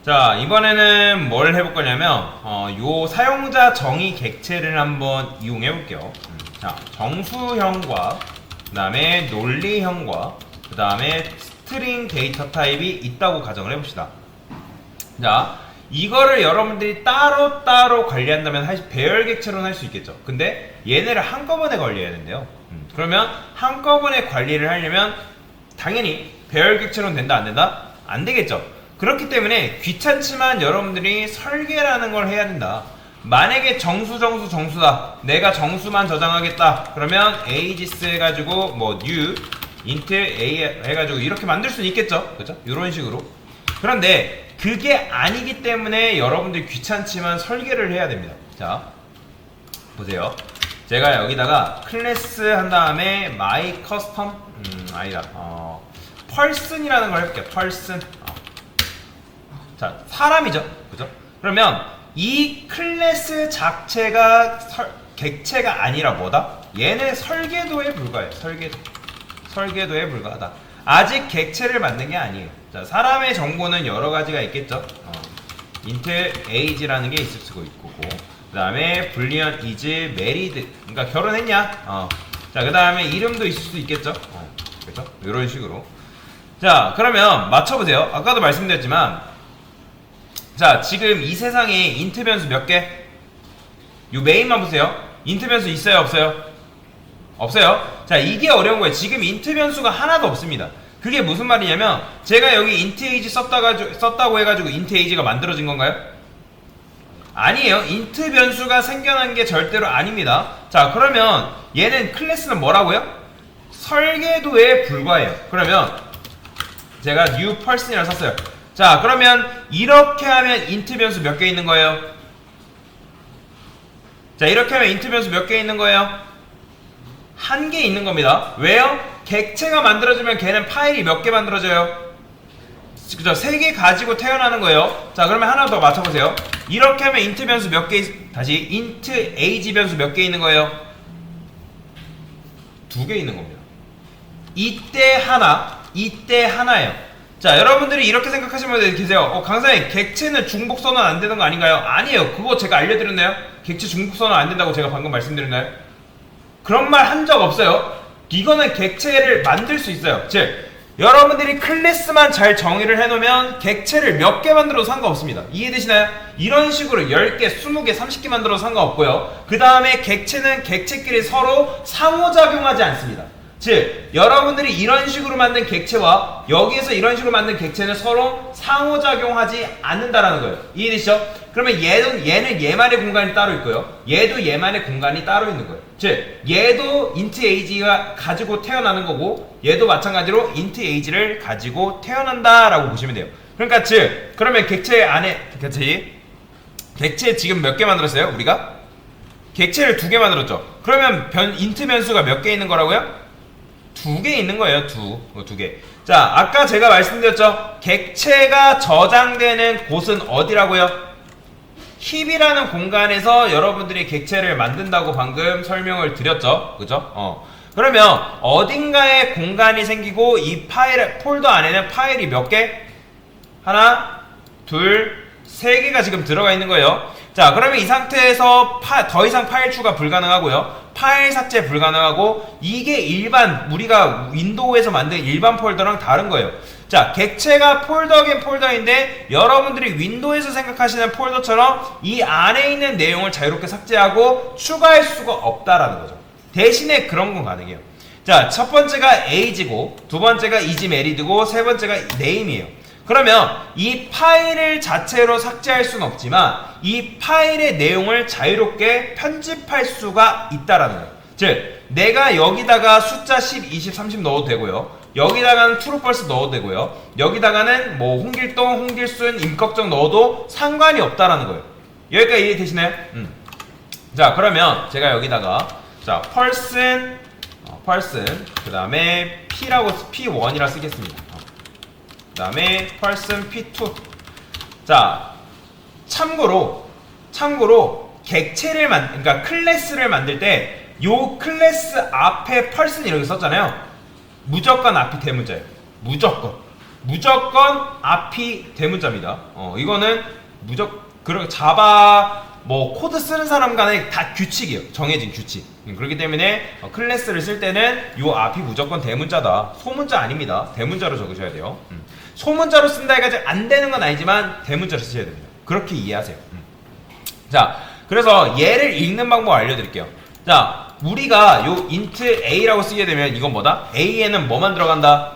자, 이번에는 뭘 해볼 거냐면 요 사용자 정의 객체를 한번 이용해 볼게요. 자, 정수형과 그 다음에 논리형과 그 다음에 스트링 데이터 타입이 있다고 가정을 해봅시다. 자, 이거를 여러분들이 따로따로 관리한다면 배열 객체로는 할 수 있겠죠. 근데 얘네를 한꺼번에 관리해야 된대요. 그러면 한꺼번에 관리를 하려면 당연히 배열 객체로는 된다 안 된다? 안 되겠죠. 그렇기 때문에 귀찮지만 여러분들이 설계라는 걸 해야 된다. 만약에 정수다. 내가 정수만 저장하겠다. 그러면 ages 해가지고 뭐 new int a 해가지고 이렇게 만들 수는 있겠죠. 그죠? 이런 식으로. 그런데 그게 아니기 때문에 여러분들이 귀찮지만 설계를 해야 됩니다. 자, 보세요. 제가 여기다가 클래스 한 다음에 my custom 아니다. person이라는 걸 해볼게요. person. 자, 사람이죠. 그죠? 그러면 이 클래스 자체가 객체가 아니라 뭐다? 얘는 설계도에 불과해요. 설계도에 불과하다. 아직 객체를 만든 게 아니에요. 자, 사람의 정보는 여러 가지가 있겠죠. int age라는 게 있을 수가 있고, 그 다음에 불리언 is married, 그러니까 결혼했냐? 자, 그 다음에 이름도 있을 수 있겠죠. 그렇죠? 이런 식으로. 자, 그러면 맞춰보세요. 아까도 말씀드렸지만, 자, 지금 이 세상에 int 변수 몇 개? 요 메인만 보세요. int 변수 있어요, 없어요? 없어요. 자, 이게 어려운 거예요. 지금 int 변수가 하나도 없습니다. 그게 무슨 말이냐면 제가 여기 int age 썼다고 해가지고 int age가 만들어진 건가요? 아니에요. int 변수가 생겨난 게 절대로 아닙니다. 자, 그러면 얘는 클래스는 뭐라고요? 설계도에 불과해요. 그러면 제가 new person이라고 썼어요. 자, 그러면 이렇게 하면 int 변수 몇 개 있는 거예요? 자, 이렇게 하면 int 변수 몇 개 있는 거예요? 한 개 있는 겁니다. 왜요? 객체가 만들어지면 걔는 파일이 몇 개 만들어져요? 그죠? 3개 가지고 태어나는 거예요. 자, 그러면 하나 더 맞춰보세요. 이렇게 하면 int 변수 몇 개, 다시 int age 변수 몇 개 있는 거예요? 2개 있는 겁니다. 이때 하나예요. 자, 여러분들이 이렇게 생각하시면 계세요. 강사님, 객체는 중복 선언 안 되는 거 아닌가요? 아니에요. 그거 제가 알려드렸나요? 객체 중복 선언 안 된다고 제가 방금 말씀드렸나요? 그런 말 한 적 없어요. 이거는 객체를 만들 수 있어요. 즉, 여러분들이 클래스만 잘 정의를 해놓으면 객체를 몇 개 만들어도 상관없습니다. 이해되시나요? 이런 식으로 10개, 20개, 30개 만들어도 상관없고요. 그 다음에 객체는 객체끼리 서로 상호작용하지 않습니다. 즉, 여러분들이 이런 식으로 만든 객체와 여기에서 이런 식으로 만든 객체는 서로 상호작용하지 않는다라는 거예요. 이해되시죠? 그러면 얘는 얘만의 공간이 따로 있고요. 얘도 얘만의 공간이 따로 있는 거예요. 즉, 얘도 int age가 가지고 태어나는 거고, 얘도 마찬가지로 int age를 가지고 태어난다라고 보시면 돼요. 그러니까 즉, 그러면 객체 지금 몇 개 만들었어요? 우리가? 객체를 2개 만들었죠. 그러면 int 변수가 몇 개 있는 거라고요? 2개 있는 거예요. 두 개. 자, 아까 제가 말씀드렸죠. 객체가 저장되는 곳은 어디라고요? 힙이라는 공간에서 여러분들이 객체를 만든다고 방금 설명을 드렸죠. 그죠? 그러면 어딘가에 공간이 생기고 이 폴더 안에는 파일이 몇 개? 하나, 둘, 세 개가 지금 들어가 있는 거예요. 자, 그러면 이 상태에서 더 이상 파일 추가 불가능하고요. 파일 삭제 불가능하고, 이게 우리가 윈도우에서 만든 일반 폴더랑 다른 거예요. 자, 객체가 폴더긴 폴더인데 여러분들이 윈도우에서 생각하시는 폴더처럼 이 안에 있는 내용을 자유롭게 삭제하고 추가할 수가 없다라는 거죠. 대신에 그런 건 가능해요. 자, 첫 번째가 age고, 두 번째가 is married고, 세 번째가 name이에요. 그러면 이 파일을 자체로 삭제할 수는 없지만 이 파일의 내용을 자유롭게 편집할 수가 있다라는 거예요. 즉, 내가 여기다가 숫자 10, 20, 30 넣어도 되고요. 여기다가는 트루펄스 넣어도 되고요. 여기다가는 뭐 홍길동, 홍길순, 임꺽정 넣어도 상관이 없다라는 거예요. 여기까지 이해되시나요? 자, 그러면 제가 여기다가 자, person 그 다음에 p1이라 쓰겠습니다. 그 다음에 person p2. 자, 참고로 객체를 그러니까 클래스를 만들 때 요 클래스 앞에 person 이렇게 썼잖아요. 무조건 앞이 대문자예요. 무조건. 무조건 앞이 대문자입니다. 이거는 그런 자바 뭐 코드 쓰는 사람 간에 다 규칙이에요. 정해진 규칙. 그렇기 때문에 클래스를 쓸 때는 요 앞이 무조건 대문자다. 소문자 아닙니다. 대문자로 적으셔야 돼요. 소문자로 쓴다 해가지고 안 되는 건 아니지만 대문자로 쓰셔야 됩니다. 그렇게 이해하세요. 자, 그래서 얘를 읽는 방법 알려드릴게요. 자, 우리가 요 int a라고 쓰게 되면 이건 뭐다? a에는 뭐만 들어간다?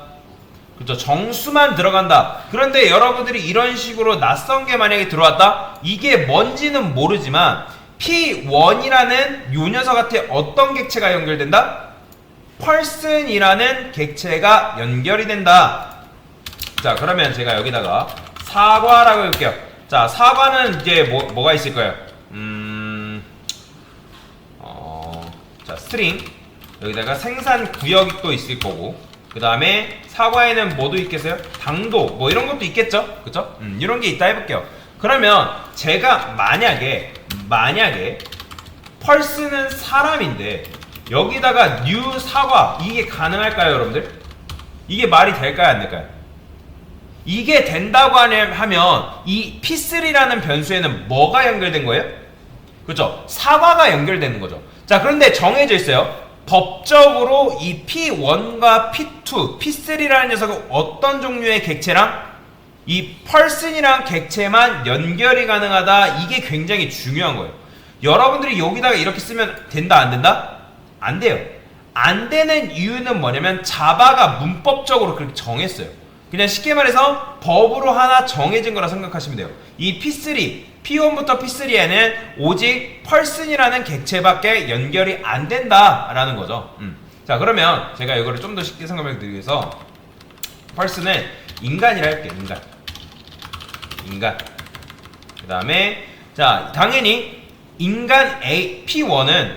그렇죠. 정수만 들어간다. 그런데 여러분들이 이런 식으로 낯선 게 만약에 들어왔다? 이게 뭔지는 모르지만 P1이라는 요 녀석한테 어떤 객체가 연결된다? person이라는 객체가 연결이 된다. 자, 그러면 제가 여기다가 사과라고 해볼게요. 자, 사과는 이제 뭐가 있을 거예요? 자, string 여기다가 생산 구역이 또 있을 거고, 그 다음에 사과에는 뭐도 있겠어요? 당도 뭐 이런 것도 있겠죠? 그쵸? 이런 게 있다 해볼게요. 그러면 제가 만약에 person은 사람인데 여기다가 new 사과 이게 가능할까요, 여러분들? 이게 말이 될까요, 안 될까요? 이게 된다고 하면 이 p3라는 변수에는 뭐가 연결된 거예요? 그렇죠? 사과가 연결되는 거죠. 자, 그런데 정해져 있어요. 법적으로 이 P1과 P2, P3라는 녀석은 어떤 종류의 객체랑 이 person이랑 객체만 연결이 가능하다. 이게 굉장히 중요한 거예요. 여러분들이 여기다가 이렇게 쓰면 된다, 안 된다? 안 돼요. 안 되는 이유는 뭐냐면 자바가 문법적으로 그렇게 정했어요. 그냥 쉽게 말해서 법으로 하나 정해진 거라 생각하시면 돼요. 이 P3, P1부터 P3에는 오직 person이라는 객체밖에 연결이 안 된다라는 거죠. 자, 그러면 제가 이거를 좀 더 쉽게 설명을 드리기 위해서 person은 인간이라 할게요. 인간. 그 다음에 자, 당연히 인간 A, P1은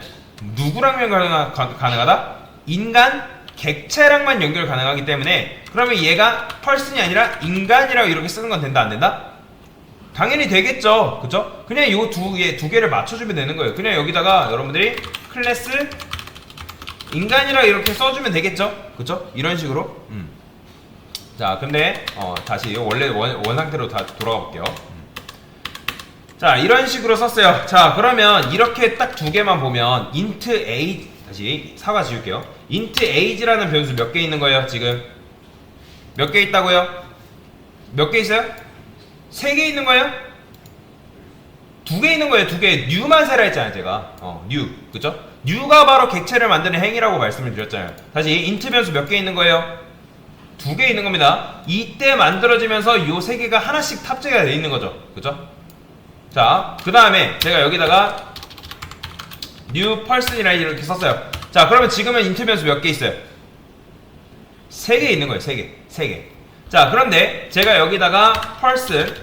누구랑 연결 가능하다? 인간 객체랑만 연결 가능하기 때문에 그러면 얘가 person이 아니라 인간이라고 이렇게 쓰는 건 된다, 안 된다? 당연히 되겠죠. 그쵸? 그냥 요 두 개를 맞춰주면 되는 거예요. 그냥 여기다가 여러분들이 클래스 인간이라 이렇게 써주면 되겠죠. 그쵸? 이런 식으로. 자, 근데 다시 원래 원 상태로 다 돌아가 볼게요. 자, 이런 식으로 썼어요. 자, 그러면 이렇게 딱 두 개만 보면 int age, 다시 사과 지울게요. int age라는 변수 몇 개 있는 거예요? 지금 몇 개 있다고요? 몇 개 있어요? 3개 있는 거예요? 2개 있는 거예요. 2개. new만 세라 했잖아요, 제가. new. 그쵸? new가 바로 객체를 만드는 행위라고 말씀을 드렸잖아요. 다시 int 변수 몇 개 있는 거예요? 2개 있는 겁니다. 이때 만들어지면서 요 3개가 하나씩 탑재가 돼 있는 거죠. 그쵸? 자, 그 다음에 제가 여기다가 new person이라 이렇게 썼어요. 자, 그러면 지금은 int 변수 몇 개 있어요? 3개 있는 거예요. 3개. 자, 그런데 제가 여기다가 person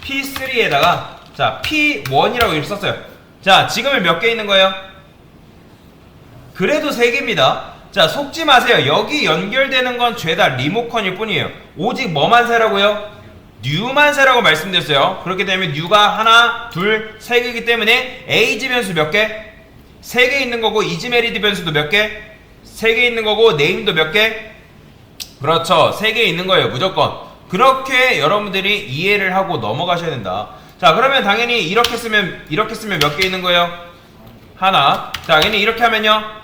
p3에다가 자, p1이라고 이렇게 썼어요. 자, 지금은 몇 개 있는 거예요? 그래도 3개입니다. 자, 속지 마세요. 여기 연결되는 건 죄다 리모컨일 뿐이에요. 오직 뭐만 세라고요? new만 세라고 말씀드렸어요. 그렇기 때문에 new가 하나, 둘, 3개이기 때문에 age 변수 몇 개? 3개 있는 거고, isMarried 변수도 몇 개? 3개 있는 거고, name도 몇 개? 그렇죠. 3개 있는 거예요. 무조건. 그렇게 여러분들이 이해를 하고 넘어가셔야 된다. 자, 그러면 당연히 이렇게 쓰면 몇 개 있는 거예요? 하나. 자, 당연히 이렇게 하면요?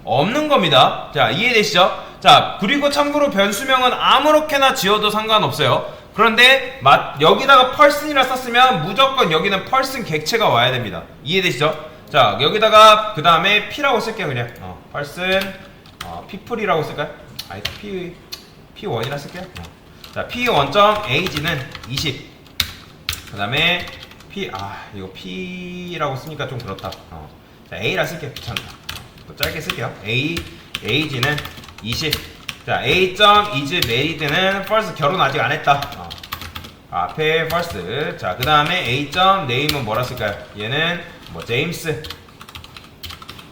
없는 겁니다. 자, 이해되시죠? 자, 그리고 참고로 변수명은 아무렇게나 지어도 상관없어요. 그런데 여기다가 person이라 썼으면 무조건 여기는 person 객체가 와야 됩니다. 이해되시죠? 자, 여기다가 그 다음에 p라고 쓸게요. 그냥 person people이라고 쓸까요? 아니, p1이라 쓸게요. 자, p1.age는 20. 그 다음에 이거 p라고 쓰니까 좀 그렇다. 자, a라 쓸게요. 귀찮다. 짧게 쓸게요. age는 20. 자, a.isMarried는 first 결혼 아직 안 했다. 앞에 first. 자, 그 다음에 a.name은 뭐라 쓸까요? 얘는 뭐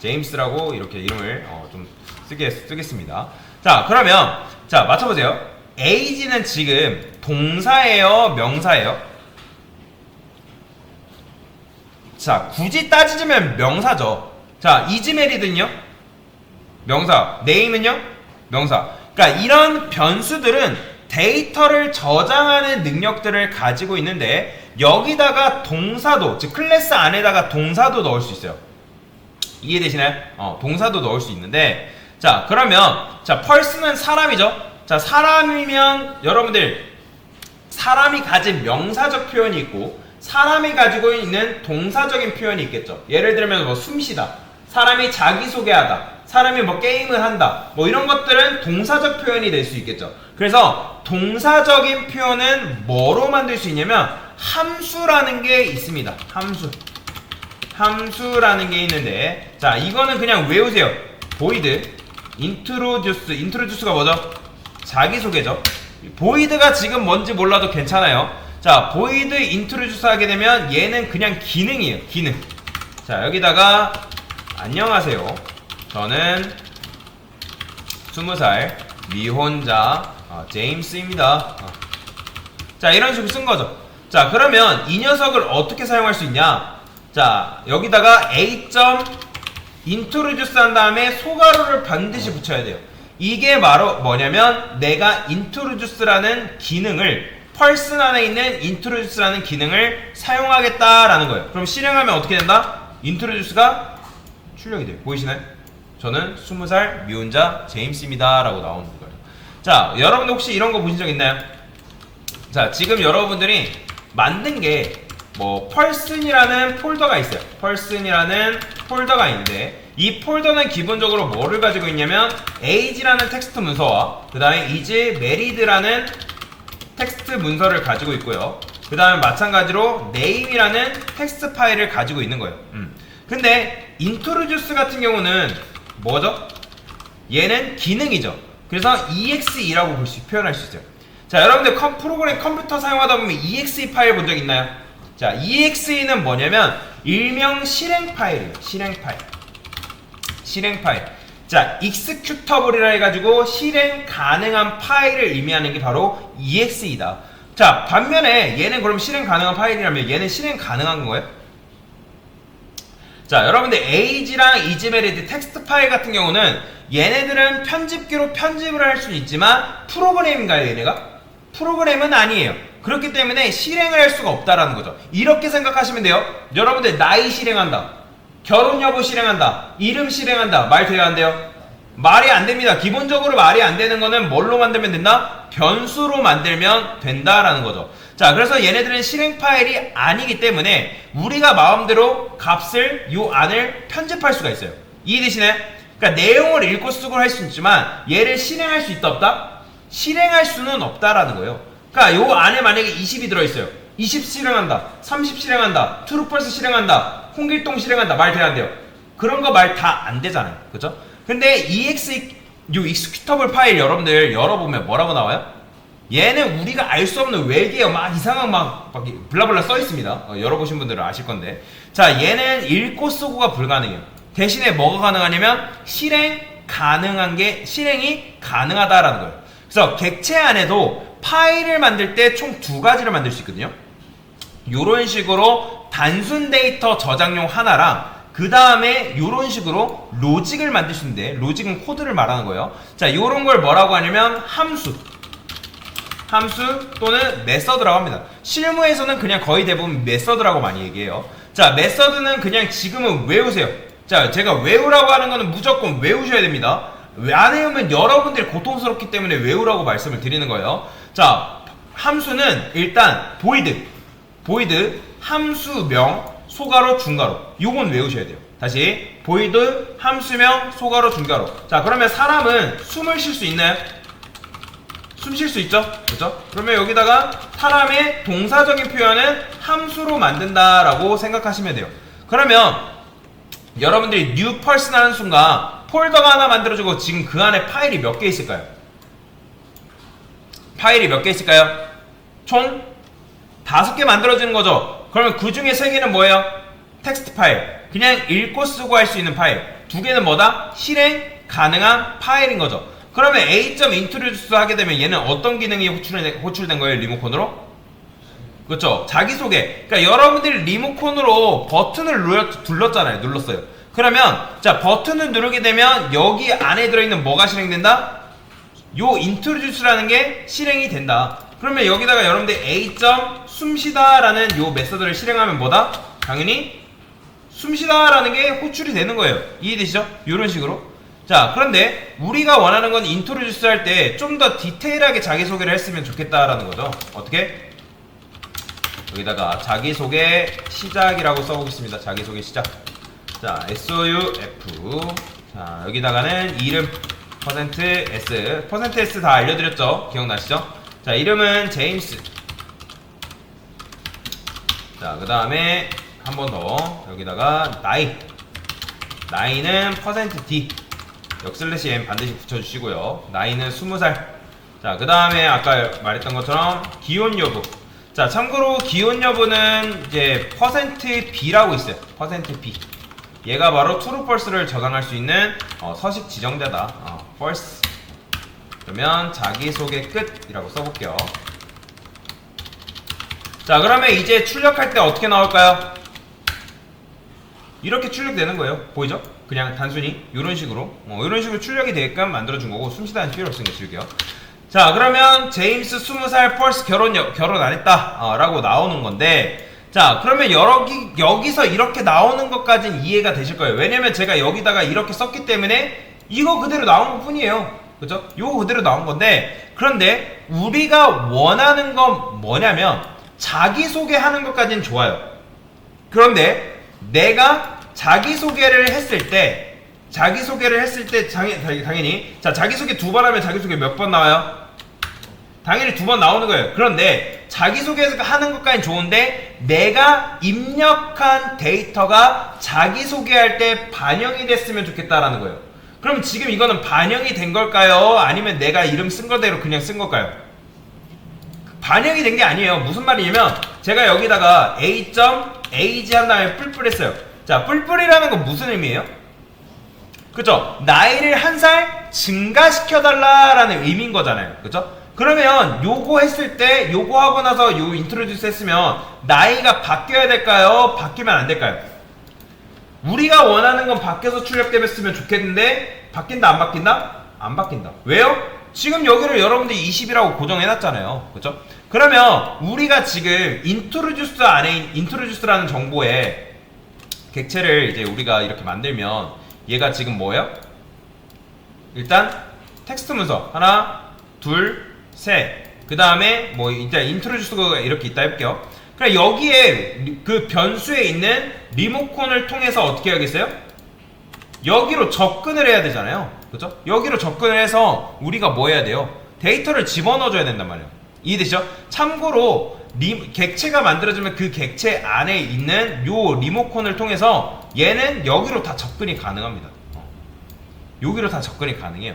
제임스라고 이렇게 이름을 좀 쓰겠습니다. 자, 그러면 자, 맞춰보세요. age는 지금 동사예요, 명사예요? 자, 굳이 따지자면 명사죠. 자, isMarried는요? 명사. name은요? 명사. 그러니까 이런 변수들은 데이터를 저장하는 능력들을 가지고 있는데 여기다가 동사도, 즉 클래스 안에다가 동사도 넣을 수 있어요. 이해되시나요? 동사도 넣을 수 있는데, 자 그러면 자 펄스는 사람이죠. 자 사람이면 여러분들 사람이 가진 명사적 표현이 있고 사람이 가지고 있는 동사적인 표현이 있겠죠. 예를 들면 뭐 숨쉬다, 사람이 자기소개하다, 사람이 뭐 게임을 한다, 뭐 이런 것들은 동사적 표현이 될 수 있겠죠. 그래서 동사적인 표현은 뭐로 만들 수 있냐면 함수라는 게 있습니다. 함수라는 게 있는데, 자 이거는 그냥 외우세요. void introduce가 뭐죠? 자기소개죠. void가 지금 뭔지 몰라도 괜찮아요. 자 void introduce 하게 되면 얘는 그냥 기능이에요. 기능. 자 여기다가 안녕하세요, 저는 20살 미혼자 제임스입니다. 자 이런 식으로 쓴 거죠. 자 그러면 이 녀석을 어떻게 사용할 수 있냐. 자 여기다가 a. introduce 한 다음에 소가로를 반드시 붙여야 돼요. 이게 바로 뭐냐면 내가 introduce라는 기능을, 펄슨 안에 있는 introduce라는 기능을 사용하겠다라는 거예요. 그럼 실행하면 어떻게 된다? introduce가 출력이 돼요. 보이시나요? 저는 20살 미혼자 제임스입니다 라고 나오는 거예요. 자 여러분들 혹시 이런 거 보신 적 있나요? 자 지금 여러분들이 만든 게 뭐 펄슨이라는 폴더가 있어요. 펄슨이라는 폴더가 있는데 이 폴더는 기본적으로 뭐를 가지고 있냐면 age라는 텍스트 문서와 그 다음에 is married라는 텍스트 문서를 가지고 있고요. 그 다음에 마찬가지로 name이라는 텍스트 파일을 가지고 있는 거예요. 근데 introduce 같은 경우는 뭐죠? 얘는 기능이죠. 그래서 exe라고 표현할 수 있어요. 자 여러분들 프로그램 컴퓨터 사용하다 보면 exe 파일 본 적 있나요? 자 exe는 뭐냐면 일명 실행 파일이에요. 실행 파일. 자 executable이라 해가지고 실행 가능한 파일을 의미하는 게 바로 exe이다. 자 반면에 얘는 그럼 실행 가능한 파일이라면 얘는 실행 가능한 거예요? 자 여러분들 age랑 ismarried 텍스트 파일 같은 경우는 얘네들은 편집기로 편집을 할 수는 있지만 프로그램인가요 얘네가? 프로그램은 아니에요. 그렇기 때문에 실행을 할 수가 없다라는 거죠. 이렇게 생각하시면 돼요. 여러분들 나이 실행한다, 결혼 여부 실행한다, 이름 실행한다, 말 돼야 안 돼요? 말이 안 됩니다. 기본적으로 말이 안 되는 거는 뭘로 만들면 된다? 변수로 만들면 된다라는 거죠. 자 그래서 얘네들은 실행 파일이 아니기 때문에 우리가 마음대로 값을 요 안을 편집할 수가 있어요. 이해되시나요? 그러니까 내용을 읽고 쓰고 할 수 있지만 얘를 실행할 수 있다 없다? 실행할 수는 없다라는 거예요. 그러니까 요 안에 만약에 20이 들어있어요. 20 실행한다, 30 실행한다, 트루펄스 실행한다, 홍길동 실행한다, 말 돼야 안 돼요? 그런 거 말 다 안 되잖아요. 그죠? 근데 요 executable 파일 여러분들 열어보면 뭐라고 나와요? 얘는 우리가 알 수 없는 외계어 막 이상한 막 블라블라 써 있습니다. 열어보신 분들은 아실 건데, 자 얘는 읽고 쓰고가 불가능해요. 대신에 뭐가 가능하냐면 실행이 가능하다라는 거예요. 그래서 객체 안에도 파일을 만들 때 총 두 가지를 만들 수 있거든요. 요런 식으로 단순 데이터 저장용 하나랑 그 다음에 요런 식으로 로직을 만들 수 있는데, 로직은 코드를 말하는 거예요. 자 요런 걸 뭐라고 하냐면 함수 또는 메서드라고 합니다. 실무에서는 그냥 거의 대부분 메서드라고 많이 얘기해요. 자 메서드는 그냥 지금은 외우세요. 자 제가 외우라고 하는 거는 무조건 외우셔야 됩니다. 안 외우면 여러분들이 고통스럽기 때문에 외우라고 말씀을 드리는 거예요. 자 함수는 일단 void 함수명 소가로 중가로, 요건 외우셔야 돼요. 다시 void 함수명 소가로 중가로. 자 그러면 사람은 숨을 쉴 수 있나요? 숨 쉴 수 있죠? 그렇죠? 그러면 여기다가 사람의 동사적인 표현은 함수로 만든다라고 생각하시면 돼요. 그러면 여러분들이 new person 하는 순간 폴더가 하나 만들어지고 지금 그 안에 파일이 몇 개 있을까요? 파일이 몇 개 있을까요? 총 5개 만들어지는 거죠. 그러면 그 중에 3개는 뭐예요? 텍스트 파일, 그냥 읽고 쓰고 할 수 있는 파일. 2개는 뭐다? 실행 가능한 파일인 거죠. 그러면 a.introduce 하게 되면 얘는 어떤 기능이 호출된 거예요? 리모컨으로? 그렇죠? 자기소개. 그러니까 여러분들이 리모컨으로 버튼을 눌렀어요. 그러면 자 버튼을 누르게 되면 여기 안에 들어있는 뭐가 실행된다? 요 introduce라는 게 실행이 된다. 그러면 여기다가 여러분들 a.숨 숨쉬다라는 요 메서드를 실행하면 뭐다? 당연히 숨쉬다라는 게 호출이 되는 거예요. 이해되시죠? 요런 식으로. 자, 그런데 우리가 원하는 건 introduce 할 때 좀 더 디테일하게 자기소개를 했으면 좋겠다라는 거죠. 어떻게? 여기다가 자기소개 시작이라고 써보겠습니다. 자기소개 시작. 자, SOUF. 자, 여기다가는 이름 %S. %S 다 알려드렸죠? 기억나시죠? 자, 이름은 제임스. 자, 그 다음에 한 번 더. 여기다가 나이. 나이는 %D. 역/M 반드시 붙여주시고요. 나이는 20살. 자, 그 다음에 아까 말했던 것처럼 기혼 여부. 자, 참고로 기혼 여부는 이제 %B라고 있어요. %B. 얘가 바로 true false를 저장할 수 있는 서식 지정자다. false. 그러면 자기소개 끝이라고 써볼게요. 자, 그러면 이제 출력할 때 어떻게 나올까요? 이렇게 출력되는 거예요. 보이죠? 그냥 단순히 이런 식으로 이런 식으로 출력이 되게끔 만들어준 거고, 숨쉬다는 필요 없으니까 줄게요. 자, 그러면 제임스 20살 펄스 결혼 안 했다 라고 나오는 건데, 자, 그러면 여기서 이렇게 나오는 것까지는 이해가 되실 거예요. 왜냐면 제가 여기다가 이렇게 썼기 때문에 이거 그대로 나온 것 뿐이에요. 그죠? 요거 그대로 나온 건데, 그런데 우리가 원하는 건 뭐냐면 자기소개하는 것까지는 좋아요. 그런데 내가 자기소개를 했을 때 당연히 자, 자기소개 2번 하면 자기소개 몇 번 나와요? 당연히 2번 나오는 거예요. 그런데 자기소개하는 것까지는 좋은데 내가 입력한 데이터가 자기소개할 때 반영이 됐으면 좋겠다라는 거예요. 그럼 지금 이거는 반영이 된 걸까요? 아니면 내가 이름 쓴 거대로 그냥 쓴 걸까요? 반영이 된 게 아니에요. 무슨 말이냐면 제가 여기다가 a.age 한 다음에 뿔뿔 했어요. 자, 뿔뿔이라는 건 무슨 의미예요? 그쵸? 나이를 1살 증가시켜달라라는 의미인 거잖아요. 그쵸? 그러면 요거 했을 때, 요거 하고 나서 요 인트로듀스 했으면 나이가 바뀌어야 될까요? 바뀌면 안 될까요? 우리가 원하는 건 바뀌어서 출력되면 좋겠는데 바뀐다 안 바뀐다? 안 바뀐다. 왜요? 지금 여기를 여러분들이 20이라고 고정해놨잖아요. 그쵸? 그러면 우리가 지금 introduce 안에 introduce라는 정보에 객체를 이제 우리가 이렇게 만들면 얘가 지금 뭐예요? 일단 텍스트 문서 하나, 둘, 셋. 그 다음에 뭐 일단 introduce가 이렇게 있다 해볼게요. 그럼 여기에 그 변수에 있는 리모컨을 통해서 어떻게 해야겠어요? 여기로 접근을 해야 되잖아요. 그죠? 여기로 접근을 해서 우리가 뭐 해야 돼요? 데이터를 집어넣어줘야 된단 말이에요. 이해되시죠? 참고로 객체가 만들어지면 그 객체 안에 있는 요 리모컨을 통해서 얘는 여기로 다 접근이 가능합니다. 여기로 다 접근이 가능해요.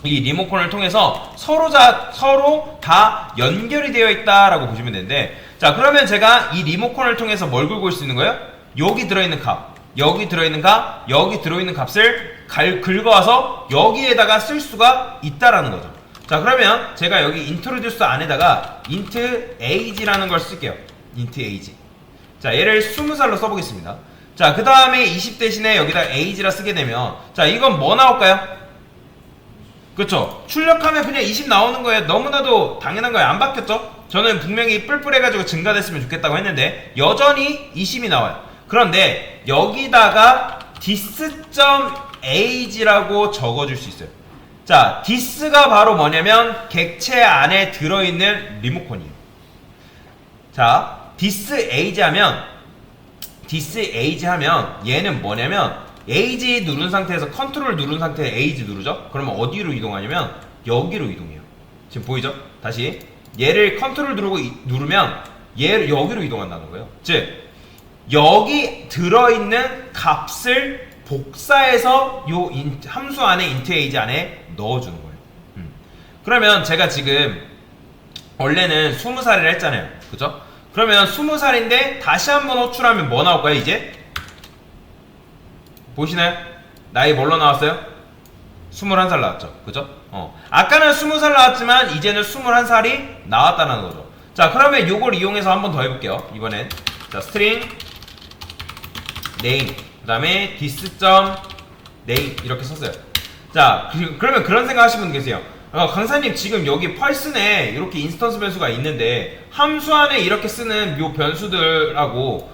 이 리모컨을 통해서 서로 다 연결이 되어 있다라고 보시면 되는데, 자, 그러면 제가 이 리모컨을 통해서 뭘 긁을 수 있는 거예요? 여기 들어있는 값, 여기 들어있는 값, 여기 들어있는 값을 긁어와서 여기에다가 쓸 수가 있다라는 거죠. 자, 그러면 제가 여기 introduce 안에다가 int age라는 걸 쓸게요. int age. 자, 얘를 20살로 써보겠습니다. 자, 그 다음에 20 대신에 여기다 age라 쓰게 되면, 자, 이건 뭐 나올까요? 그쵸? 출력하면 그냥 20 나오는 거예요. 너무나도 당연한 거예요. 안 바뀌었죠? 저는 분명히 뿔뿔해가지고 증가됐으면 좋겠다고 했는데 여전히 20이 나와요. 그런데 여기다가 this.age라고 적어줄 수 있어요. 자, this가 바로 뭐냐면 객체 안에 들어있는 리모컨이에요. 자, this.age 하면 얘는 뭐냐면 age 누른 상태에서 컨트롤 누른 상태에 age 누르죠? 그러면 어디로 이동하냐면 여기로 이동해요. 지금 보이죠? 다시 얘를 컨트롤 누르면 얘를 여기로 이동한다는 거예요. 즉 여기 들어있는 값을 복사해서 요 함수 안에 int age 안에 넣어주는 거예요. 그러면 제가 지금 원래는 20살이라 했잖아요. 그죠? 그러면 20살인데 다시 한번 호출하면 뭐 나올까요? 이제 보시나요? 나이 뭘로 나왔어요? 21살 나왔죠. 그죠? 아까는 20살 나왔지만 이제는 21살이 나왔다는 거죠. 자, 그러면 요걸 이용해서 한 번 더 해볼게요. 이번엔 자, string name 그 다음에 this.name 이렇게 썼어요. 자, 그러면 그런 생각 하시는 분 계세요. 강사님 지금 여기 펄슨에 이렇게 인스턴스 변수가 있는데 함수 안에 이렇게 쓰는 요 변수들하고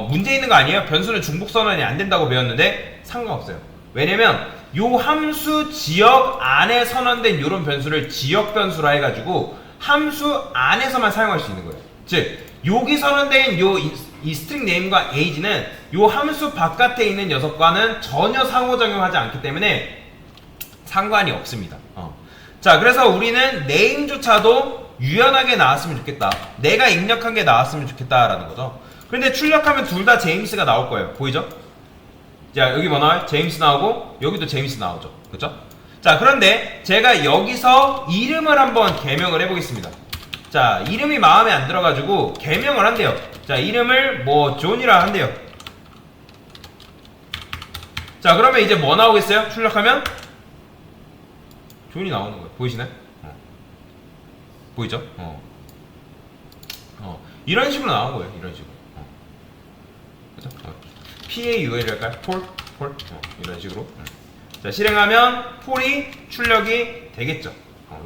문제 있는 거 아니에요? 변수는 중복 선언이 안 된다고 배웠는데 상관없어요. 왜냐면 요 함수 지역 안에 선언된 요런 변수를 지역 변수라 해가지고 함수 안에서만 사용할 수 있는 거예요. 즉 여기 선언된 이 스트링 네임과 age는 요 함수 바깥에 있는 녀석과는 전혀 상호작용하지 않기 때문에 상관이 없습니다. 자, 그래서 우리는 네임조차도 유연하게 나왔으면 좋겠다. 내가 입력한 게 나왔으면 좋겠다라는 거죠. 근데 출력하면 둘 다 제임스가 나올 거예요. 보이죠? 자, 여기 뭐 나와요? 제임스 나오고 여기도 제임스 나오죠. 그렇죠? 자, 그런데 제가 여기서 이름을 한번 개명을 해보겠습니다. 자, 이름이 마음에 안 들어가지고 개명을 한대요. 자, 이름을 뭐 존이라 한대요. 자, 그러면 이제 뭐 나오겠어요? 출력하면 존이 나오는 거예요. 보이시나요? 보이죠? 이런 식으로 나온 거예요. 이런 식으로. 그죠? PAUL일까요? 폴? 이런 식으로. 자, 실행하면 폴이 출력이 되겠죠.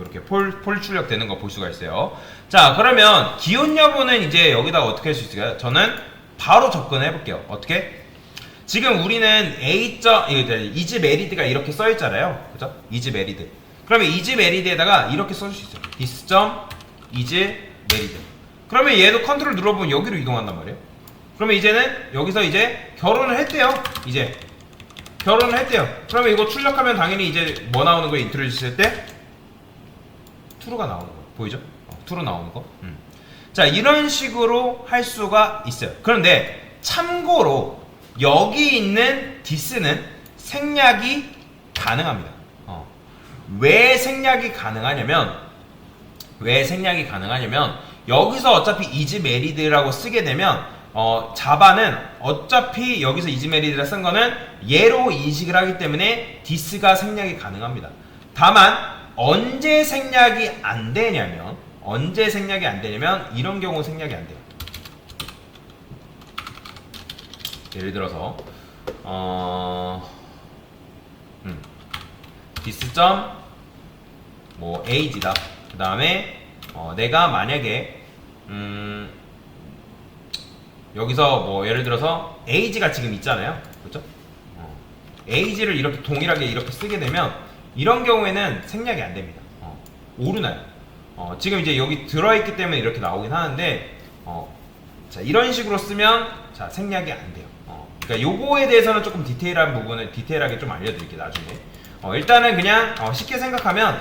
이렇게 폴 출력되는 거 볼 수가 있어요. 자, 그러면 기혼 여부는 이제 여기다가 어떻게 할 수 있을까요? 저는 바로 접근해 볼게요. 어떻게? 지금 우리는 is married가 이렇게 써 있잖아요. 그죠? is married. 그러면 is married에다가 이렇게 써줄 수 있어요. this is married. 그러면 얘도 컨트롤 눌러보면 여기로 이동한단 말이에요. 그러면 이제는 여기서 이제 결혼을 했대요. 이제 결혼을 했대요. 그러면 이거 출력하면 당연히 이제 뭐 나오는 거 인트로듀스 했을 때 true가 나오는 거 보이죠? true 나오는 거. 자, 이런 식으로 할 수가 있어요. 그런데 참고로 여기 있는 this는 생략이 가능합니다. 왜 생략이 가능하냐면 여기서 어차피 is married라고 쓰게 되면 자바는 어차피 여기서 is married라 쓴 거는 얘로 인식을 하기 때문에 this가 생략이 가능합니다. 다만 언제 생략이 안 되냐면 이런 경우 생략이 안 돼요. 예를 들어서 this 뭐 age다. 그 다음에 내가 만약에 여기서 뭐 예를 들어서 age가 지금 있잖아요. 그렇죠? age를 이렇게 동일하게 이렇게 쓰게 되면 이런 경우에는 생략이 안 됩니다. 오류나요. 지금 이제 여기 들어있기 때문에 이렇게 나오긴 하는데 자, 이런 식으로 쓰면 자, 생략이 안 돼요. 그러니까 요거에 대해서는 조금 디테일한 부분을 디테일하게 좀 알려드릴게요. 나중에. 일단은 그냥 쉽게 생각하면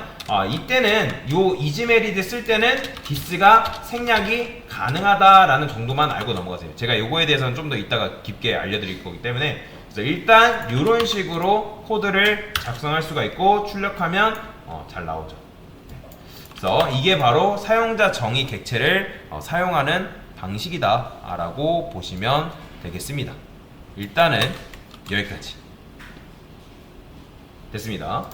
이때는 요 is married 쓸 때는 this가 생략이 가능하다라는 정도만 알고 넘어가세요. 제가 요거에 대해서는 좀 더 이따가 깊게 알려드릴 거기 때문에 그래서 일단 이런 식으로 코드를 작성할 수가 있고 출력하면 잘 나오죠. 그래서 이게 바로 사용자 정의 객체를 사용하는 방식이다 라고 보시면 되겠습니다. 일단은 여기까지 됐습니다.